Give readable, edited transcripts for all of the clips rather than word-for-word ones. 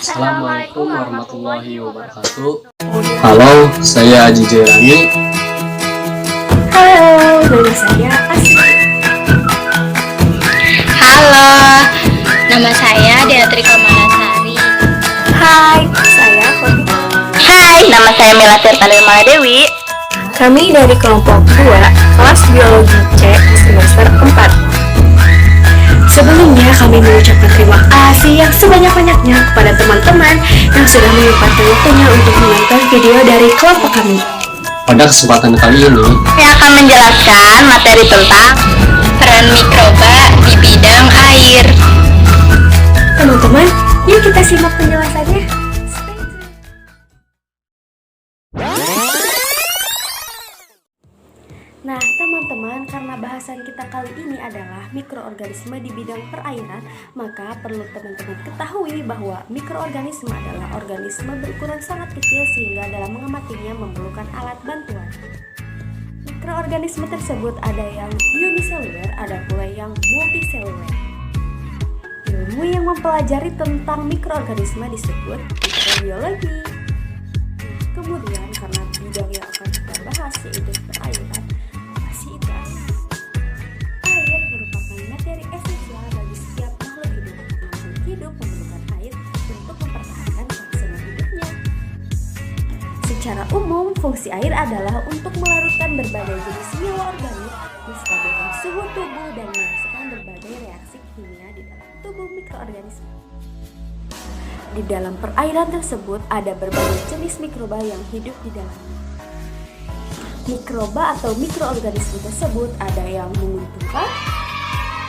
Assalamualaikum warahmatullahi wabarakatuh. Halo, saya Aji Jairani. Halo, nama saya Asri. Halo, nama saya Deatri Komanasari. Hai, saya Kopi. Hai, nama saya Mela Tirtani Maladewi. Kami dari kelompok 2, kelas biologi C, semester 4. Sebelumnya kami mengucapkan terima kasih yang sebanyak-banyaknya kepada teman-teman yang sudah menyempatkan waktunya untuk menonton video dari kelompok kami. Pada kesempatan kali ini, Saya akan menjelaskan materi tentang peran mikroba di bidang air. Teman-teman, yuk kita simak penjelasannya. Stay tune. Nah, teman-teman, karena bahasan kita kali ini adalah mikroorganisme di bidang perairan, maka perlu teman-teman ketahui bahwa mikroorganisme adalah organisme berukuran sangat kecil sehingga dalam mengamatinya memerlukan alat bantuan. Mikroorganisme tersebut ada yang uniseluler, ada pula yang multiseluler. Ilmu yang mempelajari tentang mikroorganisme disebut mikrobiologi. Kemudian karena bidang yang akan kita bahas yaitu perairan, apa sih itu air? Air merupakan materi esensial bagi setiap makhluk hidup. Makhluk hidup memerlukan air untuk mempertahankan kelangsungan hidupnya. Secara umum, fungsi air adalah untuk melarutkan berbagai jenis senyawa organik, menstabilkan suhu tubuh dan merasakan berbagai reaksi kimia di dalam tubuh mikroorganisme. Di dalam perairan tersebut ada berbagai jenis mikroba yang hidup di dalamnya. Mikroba atau mikroorganisme tersebut ada yang menguntungkan,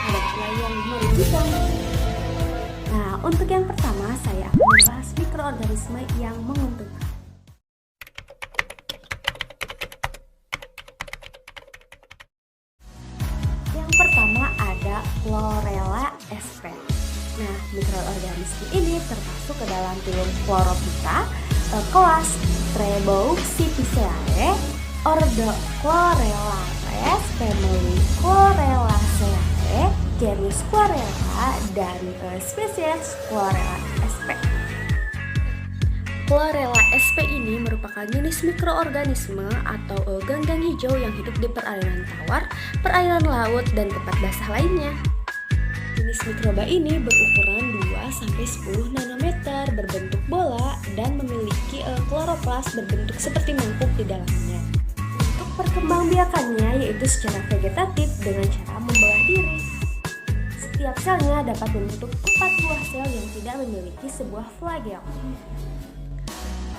ada pula yang merugikan. Nah, untuk yang pertama saya akan membahas mikroorganisme yang menguntungkan. Yang pertama ada Chlorella sp. Nah, mikroorganisme ini termasuk ke dalam filum Chlorophyta, kelas Streptocippiceae, ordo Chlorellales, family Chlorelaceae, genus Chlorella, dan spesies Chlorella sp. Chlorella sp ini merupakan jenis mikroorganisme atau ganggang hijau yang hidup di perairan tawar, perairan laut, dan tempat basah lainnya. Jenis mikroba ini berukuran 2-10 nanometer, berbentuk bola, dan memiliki kloroplas berbentuk seperti mangkuk di dalamnya. Untuk perkembangbiakannya yaitu secara vegetatif dengan cara membelah diri. Setiap selnya dapat membentuk 4 buah sel yang tidak memiliki sebuah flagel.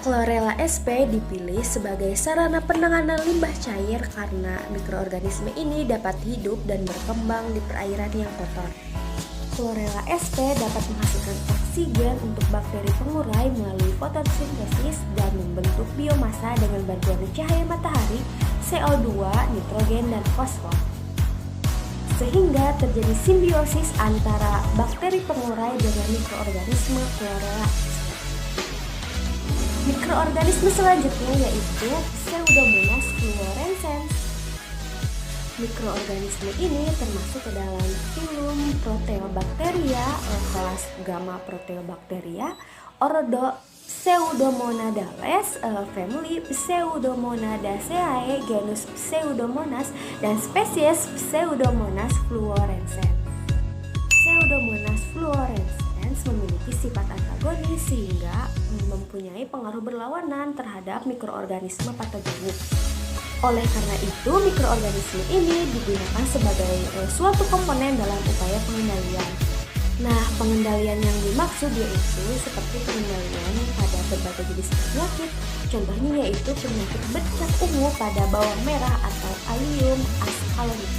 Chlorella sp dipilih sebagai sarana penanganan limbah cair karena mikroorganisme ini dapat hidup dan berkembang di perairan yang kotor. Chlorella sp dapat menghasilkan oksigen untuk bakteri pengurai melalui fotosintesis dan membentuk biomasa dengan bantuan cahaya matahari, CO2, nitrogen, dan fosfor. Sehingga terjadi simbiosis antara bakteri pengurai dengan mikroorganisme Chlorella sp. Mikroorganisme selanjutnya yaitu Pseudomonas fluorescens. Mikroorganisme ini termasuk ke dalam filum Proteobacteria, kelas Gamma Proteobacteria, ordo Pseudomonadales, family Pseudomonadaceae, genus Pseudomonas, dan spesies Pseudomonas fluorescens. Pseudomonas fluorescens memiliki sifat antagonis sehingga mempunyai pengaruh berlawanan terhadap mikroorganisme patogenik. Oleh karena itu, mikroorganisme ini digunakan sebagai suatu komponen dalam upaya pengendalian. Nah, pengendalian yang dimaksud yaitu seperti pengendalian pada berbagai jenis penyakit. Contohnya yaitu penyakit bercak ungu pada bawang merah atau Allium ascalonis.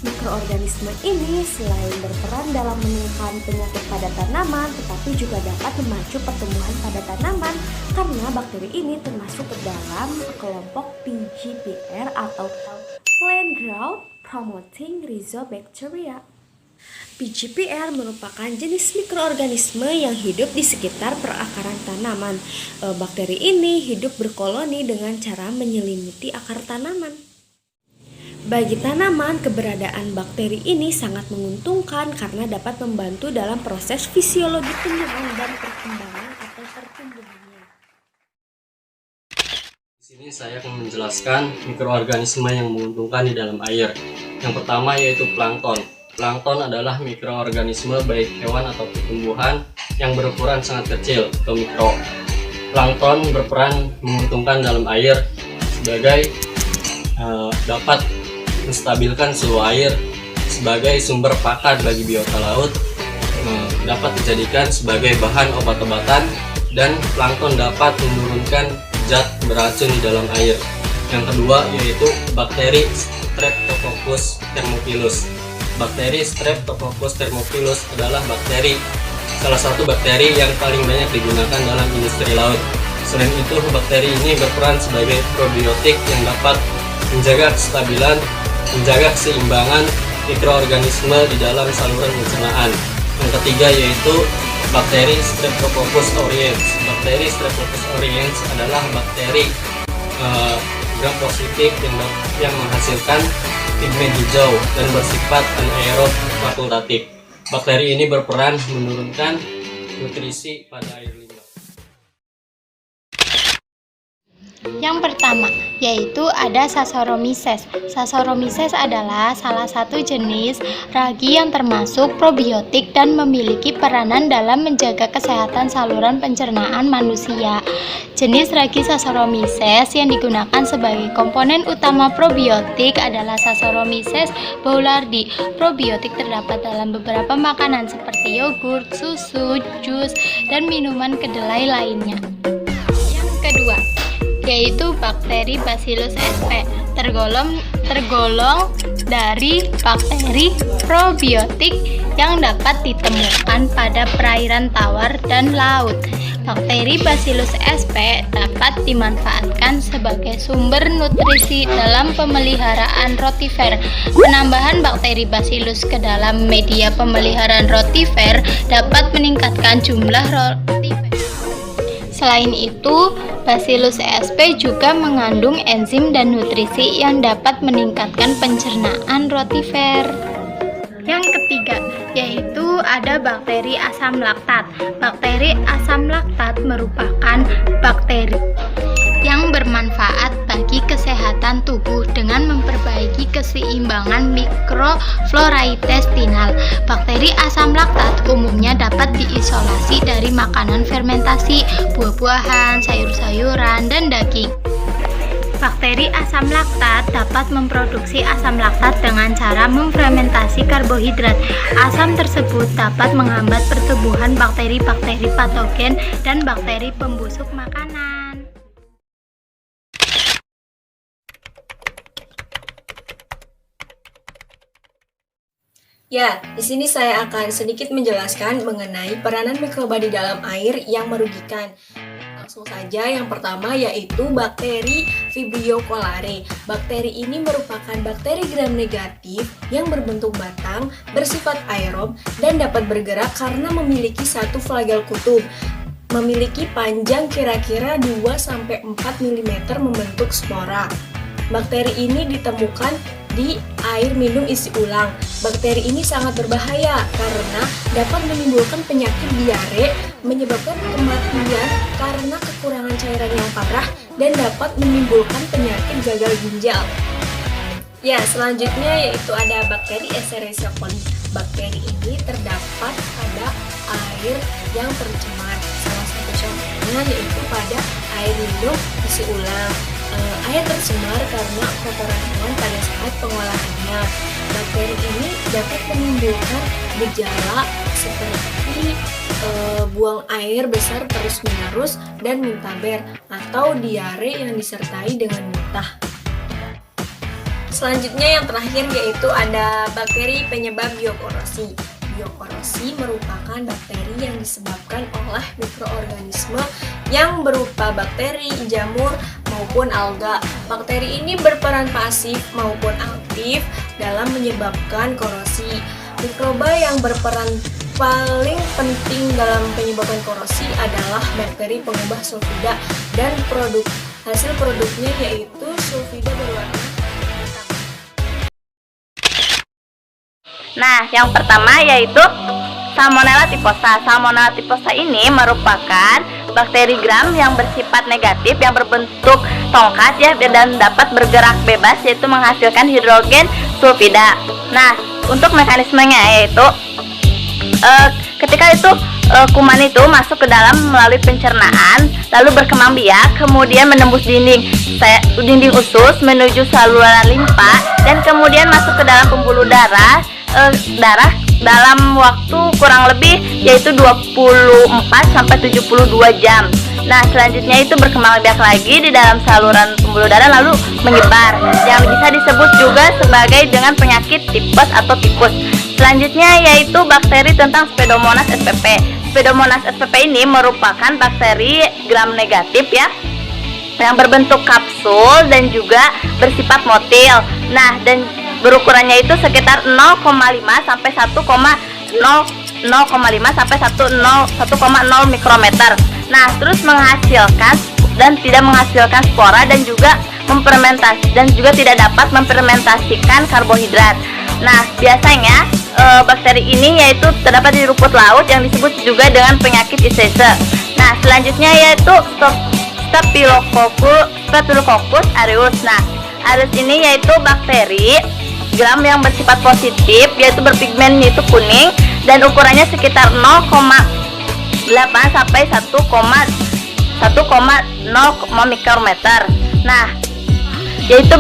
Mikroorganisme ini selain berperan dalam menekan penyakit pada tanaman, tetapi juga dapat memacu pertumbuhan pada tanaman karena bakteri ini termasuk ke dalam kelompok PGPR atau Plant Growth Promoting Rhizobacteria. PGPR merupakan jenis mikroorganisme yang hidup di sekitar perakaran tanaman. Bakteri ini hidup berkoloni dengan cara menyelimuti akar tanaman. Bagi tanaman, keberadaan bakteri ini sangat menguntungkan karena dapat membantu dalam proses fisiologi tumbuhan dan perkembangan atau pertumbuhannya. Di sini saya akan menjelaskan mikroorganisme yang menguntungkan di dalam air. Yang pertama yaitu plankton. Plankton adalah mikroorganisme baik hewan atau tumbuhan yang berukuran sangat kecil atau mikro. Plankton berperan menguntungkan dalam air sebagai dapat menstabilkan suhu air sebagai sumber pakan bagi biota laut, dapat dijadikan sebagai bahan obat-obatan, dan plankton dapat menurunkan zat beracun di dalam air. Yang kedua yaitu bakteri Streptococcus thermophilus. Bakteri Streptococcus thermophilus adalah salah satu bakteri yang paling banyak digunakan dalam industri laut. Selain itu, bakteri ini berperan sebagai probiotik yang dapat menjaga kestabilan, menjaga keseimbangan mikroorganisme di dalam saluran pencernaan. Yang ketiga yaitu bakteri Streptococcus aureus. Bakteri Streptococcus aureus adalah bakteri gram positif yang menghasilkan pigmen hijau dan bersifat anaerob fakultatif. Bakteri ini berperan menurunkan nutrisi pada air limbah. Yang pertama, yaitu ada Saccharomyces. Saccharomyces adalah salah satu jenis ragi yang termasuk probiotik dan memiliki peranan dalam menjaga kesehatan saluran pencernaan manusia. Jenis ragi Saccharomyces yang digunakan sebagai komponen utama probiotik adalah Saccharomyces boulardii. Probiotik terdapat dalam beberapa makanan seperti yogurt, susu, jus, dan minuman kedelai lainnya. Yang kedua, yaitu bakteri Bacillus sp, tergolong dari bakteri probiotik yang dapat ditemukan pada perairan tawar dan laut. Bakteri Bacillus sp dapat dimanfaatkan sebagai sumber nutrisi dalam pemeliharaan rotifer. Penambahan bakteri Bacillus ke dalam media pemeliharaan rotifer dapat meningkatkan jumlah rotifer. Selain itu, Bacillus sp juga mengandung enzim dan nutrisi yang dapat meningkatkan pencernaan rotifer. Yang ketiga, yaitu ada bakteri asam laktat. Bakteri asam laktat merupakan bakteri yang bermanfaat bagi kesehatan tubuh dengan memperbaiki keseimbangan mikroflora intestinal. Bakteri asam laktat umumnya dapat diisolasi dari makanan fermentasi, buah-buahan, sayur-sayuran, dan daging. Bakteri asam laktat dapat memproduksi asam laktat dengan cara memfermentasi karbohidrat. Asam tersebut dapat menghambat pertumbuhan bakteri-bakteri patogen dan bakteri pembusuk makanan. Ya, di sini saya akan sedikit menjelaskan mengenai peranan mikroba di dalam air yang merugikan. Langsung saja, yang pertama yaitu bakteri Vibrio cholerae. Bakteri ini merupakan bakteri gram negatif yang berbentuk batang, bersifat aerob, dan dapat bergerak karena memiliki satu flagel kutub. Memiliki panjang kira-kira 2-4 mm membentuk spora. Bakteri ini ditemukan di air minum isi ulang. Bakteri ini sangat berbahaya karena dapat menimbulkan penyakit diare, menyebabkan kematian karena kekurangan cairan yang parah, dan dapat menimbulkan penyakit gagal ginjal. Ya, selanjutnya yaitu ada bakteri Escherichia coli. Bakteri ini terdapat pada air yang tercemar. Salah satu contohnya yaitu pada air minum isi ulang. Air tercemar karena kotoran hewan pada saat pengolahannya. Bakteri ini dapat menimbulkan gejala seperti buang air besar terus-menerus dan muntaber atau diare yang disertai dengan muntah. Selanjutnya yang terakhir yaitu ada bakteri penyebab biokorosi. Biokorosi merupakan bakteri yang disebabkan oleh mikroorganisme yang berupa bakteri, jamur, maupun alga. Bakteri ini berperan pasif maupun aktif dalam menyebabkan korosi. Mikroba yang berperan paling penting dalam penyebabkan korosi adalah bakteri pengubah sulfida, dan hasil produknya yaitu sulfida berwarna Nah, yang pertama yaitu Salmonella typhosa. Salmonella typhosa ini merupakan bakteri gram yang bersifat negatif yang berbentuk tongkat ya dan dapat bergerak bebas, yaitu menghasilkan hidrogen sulfida. Nah, untuk mekanismenya yaitu ketika itu kuman itu masuk ke dalam melalui pencernaan, lalu berkembang biak, kemudian menembus dinding usus menuju saluran limpa, dan kemudian masuk ke dalam pembuluh darah dalam waktu kurang lebih yaitu 24 sampai 72 jam. Nah, selanjutnya itu berkembang biak lagi di dalam saluran pembuluh darah lalu menyebar, yang bisa disebut juga sebagai dengan penyakit tipes atau tikus. Selanjutnya yaitu bakteri tentang Pseudomonas spp. Pseudomonas spp ini merupakan bakteri gram negatif ya, yang berbentuk kapsul dan juga bersifat motil. Nah, dan berukurannya itu sekitar 0,5 sampai 1,0 sampai 1,0 mikrometer. Nah, terus menghasilkan dan tidak menghasilkan spora dan juga tidak dapat memfermentasikan karbohidrat. Nah, biasanya bakteri ini yaitu terdapat di rumput laut yang disebut juga dengan penyakit Icese. Nah, selanjutnya yaitu Staphylococcus aureus. Nah, aureus ini yaitu bakteri gram yang bersifat positif, yaitu berpigmen yaitu kuning dan ukurannya sekitar 0,8 sampai 1,0 mikrometer. Nah, yaitu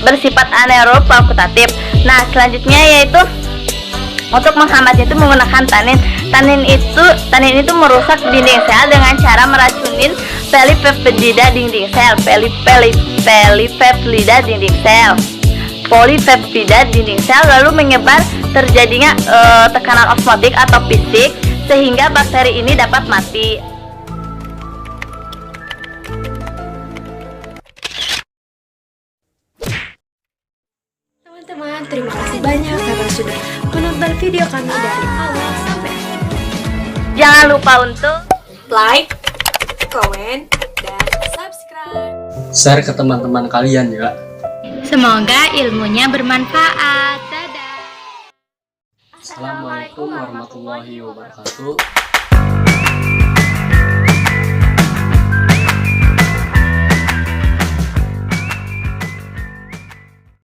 bersifat anaerob fakultatif. Nah, selanjutnya yaitu untuk menghambatnya itu menggunakan tanin. Tanin itu merusak dinding sel dengan cara meracunin polipeptida dinding sel. Polipeptida dinding sel lalu menyebar, terjadinya tekanan osmotik atau fisik sehingga bakteri ini dapat mati. Teman-teman, terima kasih banyak karena sudah menonton video kami dari awal sampai akhir. Jangan lupa untuk Like, komen, dan subscribe. Share ke teman-teman kalian ya. Semoga ilmunya bermanfaat. Dadah. Assalamualaikum warahmatullahi wabarakatuh.